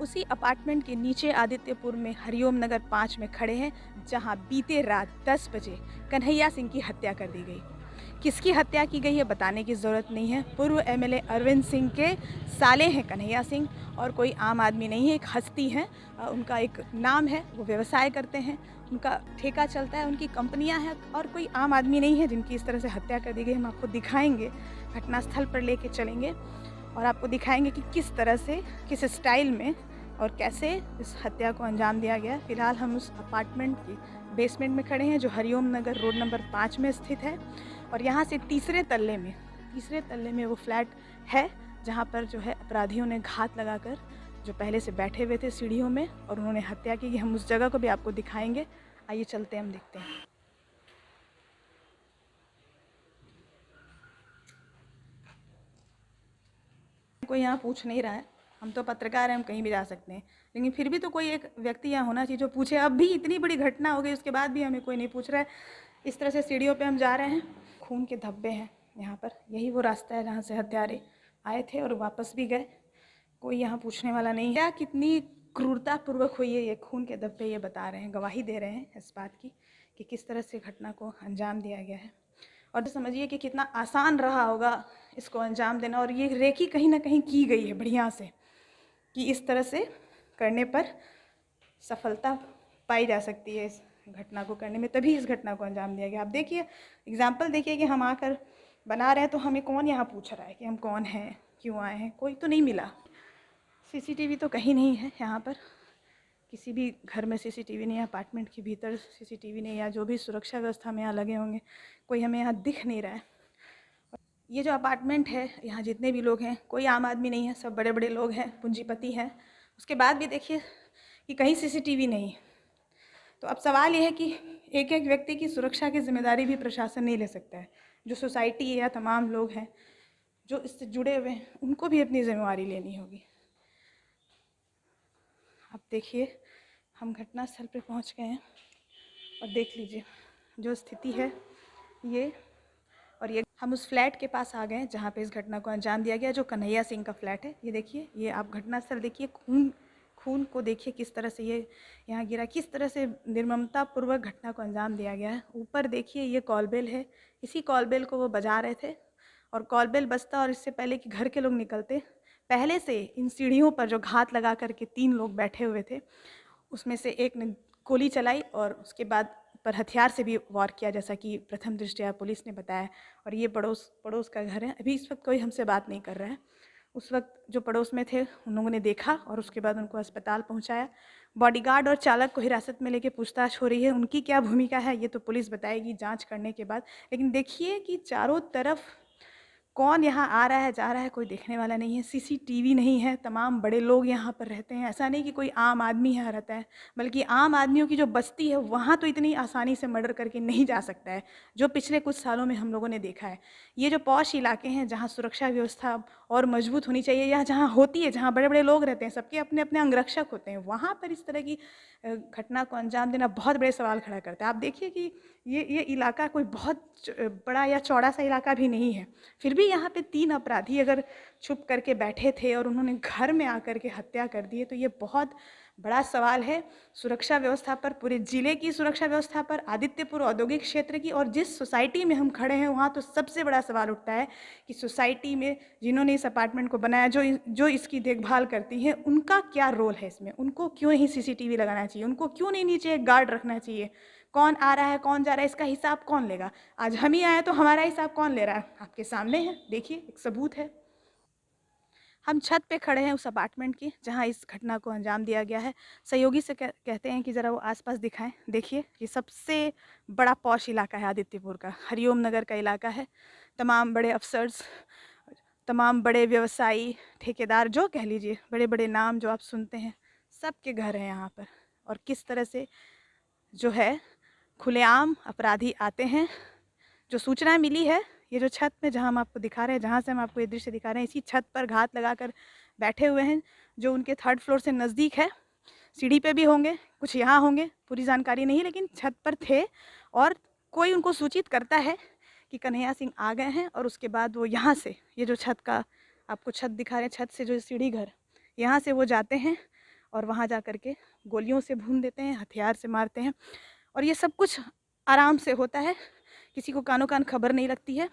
उसी अपार्टमेंट के नीचे आदित्यपुर में हरिओम नगर 5 में खड़े हैं, जहां बीते रात 10 बजे कन्हैया सिंह की हत्या कर दी गई। किसकी हत्या की गई है बताने की ज़रूरत नहीं है। पूर्व एमएलए अरविंद सिंह के साले हैं कन्हैया सिंह, और कोई आम आदमी नहीं है, एक हस्ती हैं। उनका एक नाम है, वो व्यवसाय करते हैं, उनका ठेका चलता है, उनकी कंपनियां हैं, और कोई आम आदमी नहीं है जिनकी इस तरह से हत्या कर दी गई। हम आपको दिखाएंगे, घटनास्थल पर लेके चलेंगे और आपको दिखाएंगे कि किस तरह से, किस स्टाइल में और कैसे इस हत्या को अंजाम दिया गया। फ़िलहाल हम उस अपार्टमेंट की बेसमेंट में खड़े हैं जो हरिओम नगर रोड नंबर 5 में स्थित है, और यहाँ से तीसरे तल्ले में वो फ्लैट है जहाँ पर जो है अपराधियों ने घात लगाकर जो पहले से बैठे हुए थे सीढ़ियों में, और उन्होंने हत्या की। हम उस जगह को भी आपको दिखाएंगे। आइए चलते हैं, हम देखते हैं। कोई यहाँ पूछ नहीं रहा है, हम तो पत्रकार हैं, हम कहीं भी जा सकते हैं, लेकिन फिर भी तो कोई एक व्यक्ति यहाँ होना चाहिए जो पूछे। अब भी इतनी बड़ी घटना हो गई, उसके बाद भी हमें कोई नहीं पूछ रहा है। इस तरह से सीढ़ियों पे हम जा रहे हैं, खून के धब्बे हैं यहाँ पर। यही वो रास्ता है जहाँ से हत्यारे आए थे और वापस भी गए। कोई यहाँ पूछने वाला नहीं है। क्या कितनी क्रूरतापूर्वक हुई है ये खून के धब्बे, ये बता रहे हैं, गवाही दे रहे हैं इस बात की कि किस तरह से घटना को अंजाम दिया गया है। और तो समझिए कि कितना आसान रहा होगा इसको अंजाम देना, और ये रेकी कहीं ना कहीं की गई है बढ़िया से कि इस तरह से करने पर सफलता पाई जा सकती है इस घटना को करने में, तभी इस घटना को अंजाम दिया गया। आप देखिए, एग्जाम्पल देखिए कि हम आकर बना रहे हैं तो हमें कौन यहाँ पूछ रहा है कि हम कौन हैं, क्यों आए हैं। कोई तो नहीं मिला। सीसीटीवी तो कहीं नहीं है यहाँ पर, किसी भी घर में सीसीटीवी नहीं है, अपार्टमेंट के भीतर सीसीटीवी नहीं है, या जो भी सुरक्षा व्यवस्था में यहाँ लगे होंगे कोई हमें यहाँ दिख नहीं रहा है। ये जो अपार्टमेंट है, यहाँ जितने भी लोग हैं कोई आम आदमी नहीं है, सब बड़े बड़े लोग हैं, पूंजीपति हैं। उसके बाद भी देखिए कि कहीं सीसीटीवी नहीं है। तो अब सवाल ये है कि एक एक व्यक्ति की सुरक्षा की जिम्मेदारी भी प्रशासन नहीं ले सकता है। जो सोसाइटी है या तमाम लोग हैं जो इससे जुड़े हुए हैं, उनको भी अपनी जिम्मेवारी लेनी होगी। आप देखिए, हम घटनास्थल पर पहुंच गए हैं और देख लीजिए जो स्थिति है ये। और ये हम उस फ्लैट के पास आ गए हैं जहाँ पे इस घटना को अंजाम दिया गया, जो कन्हैया सिंह का फ्लैट है। ये देखिए, ये आप घटनास्थल देखिए, खून खून को देखिए किस तरह से ये यहाँ गिरा, किस तरह से निर्ममतापूर्वक घटना को अंजाम दिया गया है। ऊपर देखिए, ये कॉल बेल है, इसी कॉल बेल को वो बजा रहे थे, और कॉल बेल बजता और इससे पहले कि घर के लोग निकलते, पहले से इन सीढ़ियों पर जो घात लगा करके 3 लोग बैठे हुए थे, उसमें से एक ने गोली चलाई और उसके बाद पर हथियार से भी वार किया, जैसा कि प्रथम दृष्टया पुलिस ने बताया। और ये पड़ोस का घर है। अभी इस वक्त कोई हमसे बात नहीं कर रहा है। उस वक्त जो पड़ोस में थे उन लोगों ने देखा और उसके बाद उनको अस्पताल पहुंचाया। बॉडीगार्ड और चालक को हिरासत में लेके पूछताछ हो रही है। उनकी क्या भूमिका है ये तो पुलिस बताएगी जांच करने के बाद। लेकिन देखिए कि चारों तरफ कौन यहाँ आ रहा है, जा रहा है, कोई देखने वाला नहीं है। सीसीटीवी नहीं है, तमाम बड़े लोग यहाँ पर रहते हैं। ऐसा नहीं कि कोई आम आदमी यहाँ रहता है, बल्कि आम आदमियों की जो बस्ती है वहाँ तो इतनी आसानी से मर्डर करके नहीं जा सकता है, जो पिछले कुछ सालों में हम लोगों ने देखा है। ये जो पॉश इलाके हैं जहाँ सुरक्षा व्यवस्था और मजबूत होनी चाहिए, या जहाँ होती है, जहाँ बड़े बड़े लोग रहते हैं, सबके अपने अपने अंगरक्षक होते हैं, वहाँ पर इस तरह की घटना को अंजाम देना बहुत बड़े सवाल खड़ा करता है। आप देखिए कि ये इलाका कोई बहुत बड़ा या चौड़ा सा इलाका भी नहीं है, फिर भी यहाँ पे 3 अपराधी अगर छुप करके बैठे थे और उन्होंने घर में आकर के हत्या कर दी है, तो ये बहुत बड़ा सवाल है सुरक्षा व्यवस्था पर, पूरे ज़िले की सुरक्षा व्यवस्था पर, आदित्यपुर औद्योगिक क्षेत्र की। और जिस सोसाइटी में हम खड़े हैं वहाँ तो सबसे बड़ा सवाल उठता है कि सोसाइटी में जिन्होंने इस अपार्टमेंट को बनाया, जो इसकी देखभाल करती हैं, उनका क्या रोल है इसमें। उनको क्यों नहीं सीसीटीवी लगाना चाहिए, उनको क्यों नहीं नीचे एक गार्ड रखना चाहिए। कौन आ रहा है, कौन जा रहा है, इसका हिसाब कौन लेगा। आज हम ही आए तो हमारा हिसाब कौन ले रहा है। आपके सामने है, देखिए, एक सबूत है। हम छत पे खड़े हैं उस अपार्टमेंट की जहां इस घटना को अंजाम दिया गया है। सहयोगी से कहते हैं कि ज़रा वो आसपास दिखाएं। देखिए, ये सबसे बड़ा पॉश इलाका है आदित्यपुर का, हरिओम नगर का इलाका है। तमाम बड़े अफसर्स, तमाम बड़े व्यवसायी, ठेकेदार, जो कह लीजिए, बड़े बड़े नाम जो आप सुनते हैं, सबके घर हैं यहाँ पर। और किस तरह से जो है खुलेआम अपराधी आते हैं। जो सूचना मिली है, ये जो छत में जहाँ हम आपको दिखा रहे हैं, जहाँ से हम आपको ये दृश्य दिखा रहे हैं, इसी छत पर घात लगाकर बैठे हुए हैं, जो उनके 3rd फ्लोर से नज़दीक है। सीढ़ी पे भी होंगे, कुछ यहाँ होंगे, पूरी जानकारी नहीं, लेकिन छत पर थे। और कोई उनको सूचित करता है कि कन्हैया सिंह आ गए हैं, और उसके बाद वो यहाँ से, ये जो छत का आपको छत दिखा रहे हैं, छत से जो सीढ़ी घर, यहाँ से वो जाते हैं और वहाँ जा कर के गोलियों से भून देते हैं, हथियार से मारते हैं। और ये सब कुछ आराम से होता है, किसी को कानो कान खबर नहीं लगती है।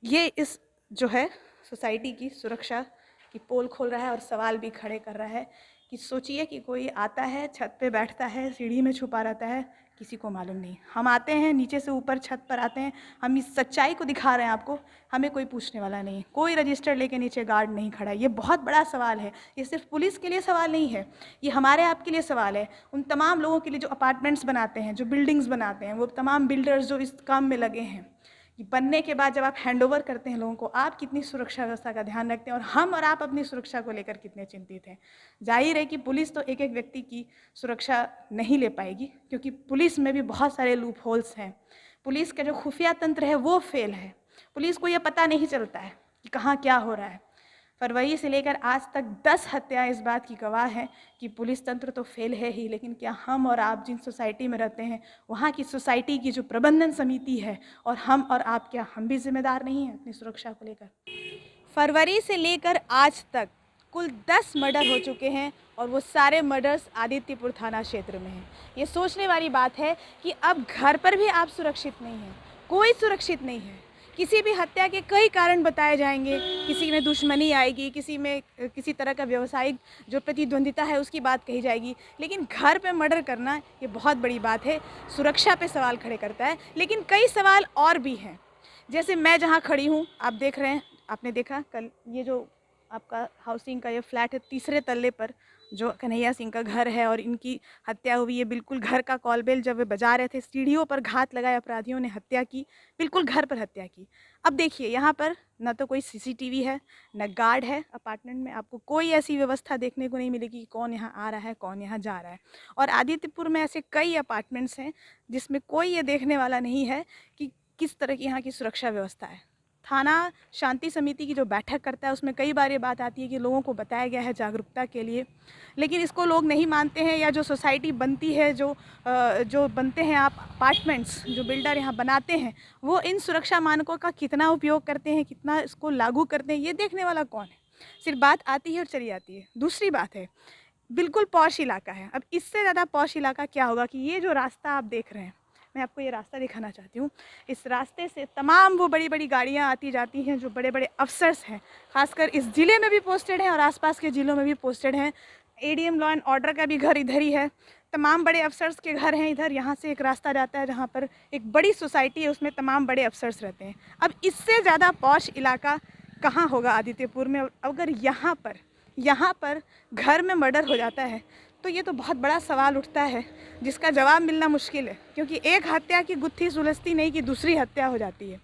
ये इस जो है सोसाइटी की सुरक्षा की पोल खोल रहा है और सवाल भी खड़े कर रहा है कि सोचिए कि कोई आता है, छत पे बैठता है, सीढ़ी में छुपा रहता है, किसी को मालूम नहीं। हम आते हैं नीचे से ऊपर छत पर आते हैं, हम इस सच्चाई को दिखा रहे हैं आपको, हमें कोई पूछने वाला नहीं है, कोई रजिस्टर लेके नीचे गार्ड नहीं खड़ा है। ये बहुत बड़ा सवाल है, ये सिर्फ पुलिस के लिए सवाल नहीं है, ये हमारे आपके लिए सवाल है, उन तमाम लोगों के लिए जो अपार्टमेंट्स बनाते हैं, जो बिल्डिंग्स बनाते हैं, वो तमाम बिल्डर्स जो इस काम में लगे हैं कि बनने के बाद जब आप हैंडओवर करते हैं लोगों को, आप कितनी सुरक्षा व्यवस्था का ध्यान रखते हैं और हम और आप अपनी सुरक्षा को लेकर कितने चिंतित हैं। जाहिर है कि पुलिस तो एक एक व्यक्ति की सुरक्षा नहीं ले पाएगी, क्योंकि पुलिस में भी बहुत सारे लूप होल्स हैं। पुलिस का जो खुफिया तंत्र है वो फेल है। पुलिस को ये पता नहीं चलता है कि कहाँ क्या हो रहा है। फरवरी से लेकर आज तक 10 हत्याएं इस बात की गवाह हैं कि पुलिस तंत्र तो फेल है ही, लेकिन क्या हम और आप जिन सोसाइटी में रहते हैं, वहाँ की सोसाइटी की जो प्रबंधन समिति है और हम और आप, क्या हम भी जिम्मेदार नहीं हैं अपनी सुरक्षा को लेकर? फरवरी से लेकर आज तक कुल 10 मर्डर हो चुके हैं और वो सारे मर्डर्स आदित्यपुर थाना क्षेत्र में हैं। ये सोचने वाली बात है कि अब घर पर भी आप सुरक्षित नहीं हैं, कोई सुरक्षित नहीं है। किसी भी हत्या के कई कारण बताए जाएंगे, किसी में दुश्मनी आएगी, किसी में किसी तरह का व्यवसायिक जो प्रतिद्वंदिता है उसकी बात कही जाएगी, लेकिन घर पे मर्डर करना ये बहुत बड़ी बात है, सुरक्षा पे सवाल खड़े करता है। लेकिन कई सवाल और भी हैं, जैसे मैं जहाँ खड़ी हूँ, आप देख रहे हैं, आपने देखा कल ये जो आपका हाउसिंग का ये फ्लैट है, तीसरे तल्ले पर जो कन्हैया सिंह का घर है और इनकी हत्या हुई है। बिल्कुल घर का कॉलबेल जब वे बजा रहे थे, सीढ़ियों पर घात लगाए अपराधियों ने हत्या की, बिल्कुल घर पर हत्या की। अब देखिए यहाँ पर न तो कोई सीसीटीवी है, न गार्ड है। अपार्टमेंट में आपको कोई ऐसी व्यवस्था देखने को नहीं मिलेगी कि कौन यहाँ आ रहा है, कौन यहाँ जा रहा है। और आदित्यपुर में ऐसे कई अपार्टमेंट्स हैं जिसमें कोई ये देखने वाला नहीं है कि किस तरह की यहाँ की सुरक्षा व्यवस्था है। थाना शांति समिति की जो बैठक करता है उसमें कई बार ये बात आती है कि लोगों को बताया गया है जागरूकता के लिए, लेकिन इसको लोग नहीं मानते हैं। या जो सोसाइटी बनती है, जो बनते हैं आप अपार्टमेंट्स, जो बिल्डर यहाँ बनाते हैं, वो इन सुरक्षा मानकों का कितना उपयोग करते हैं, कितना इसको लागू करते हैं, ये देखने वाला कौन है? सिर्फ बात आती है और चली जाती है। दूसरी बात है, बिल्कुल पॉश इलाका है। अब इससे ज़्यादा पॉश इलाका क्या होगा कि ये जो रास्ता आप देख रहे हैं, मैं आपको ये रास्ता दिखाना चाहती हूँ। इस रास्ते से तमाम वो बड़ी बड़ी गाड़ियाँ आती जाती हैं जो बड़े बड़े अफसर्स हैं, खासकर इस ज़िले में भी पोस्टेड हैं और आसपास के ज़िलों में भी पोस्टेड हैं। एडीएम लॉ एंड ऑर्डर का भी घर इधर ही है, तमाम बड़े अफसर्स के घर हैं इधर। यहाँ से एक रास्ता जाता है जहाँ पर एक बड़ी सोसाइटी है, उसमें तमाम बड़े अफसर्स रहते हैं। अब इससे ज़्यादा पॉश इलाका कहाँ होगा आदित्यपुर में? अगर यहाँ पर घर में मर्डर हो जाता है तो ये तो बहुत बड़ा सवाल उठता है जिसका जवाब मिलना मुश्किल है, क्योंकि एक हत्या की गुत्थी सुलझती नहीं कि दूसरी हत्या हो जाती है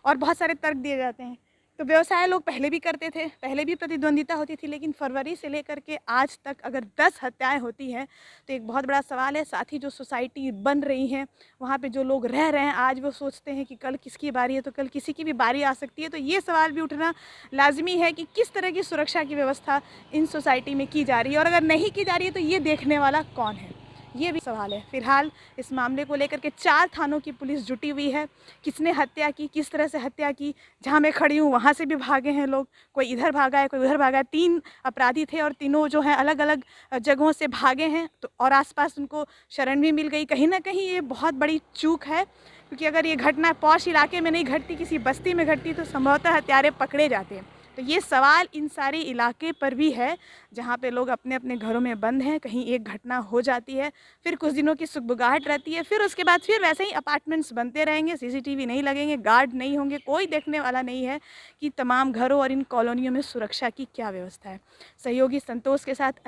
और बहुत सारे तर्क दिए जाते हैं। तो व्यवसाय लोग पहले भी करते थे, पहले भी प्रतिद्वंदिता होती थी, लेकिन फरवरी से लेकर के आज तक अगर 10 हत्याएं होती हैं तो एक बहुत बड़ा सवाल है। साथ ही जो सोसाइटी बन रही हैं, वहाँ पे जो लोग रह रहे हैं, आज वो सोचते हैं कि कल किसकी बारी है तो कल किसी की भी बारी आ सकती है। तो ये सवाल भी उठना लाजमी है कि किस तरह की सुरक्षा की व्यवस्था इन सोसाइटी में की जा रही है, और अगर नहीं की जा रही है तो ये देखने वाला कौन है, ये भी सवाल है। फिलहाल इस मामले को लेकर के 4 थानों की पुलिस जुटी हुई है। किसने हत्या की, किस तरह से हत्या की, जहां मैं खड़ी हूं वहां से भी भागे हैं लोग, कोई इधर भागा है, कोई उधर भागा है। 3 अपराधी थे और तीनों जो हैं अलग अलग जगहों से भागे हैं, तो और आसपास उनको शरण भी मिल गई। कहीं ना कहीं ये बहुत बड़ी चूक है, क्योंकि अगर ये घटना पॉश इलाके में नहीं घटती, किसी बस्ती में घटती, तो संभवतः हत्यारे पकड़े जाते हैं। तो ये सवाल इन सारे इलाके पर भी है जहाँ पे लोग अपने अपने घरों में बंद हैं। कहीं एक घटना हो जाती है, फिर कुछ दिनों की सुगबुगाहट रहती है, फिर उसके बाद फिर वैसे ही अपार्टमेंट्स बनते रहेंगे, सीसीटीवी नहीं लगेंगे, गार्ड नहीं होंगे, कोई देखने वाला नहीं है कि तमाम घरों और इन कॉलोनियों में सुरक्षा की क्या व्यवस्था है। सहयोगी संतोष के साथ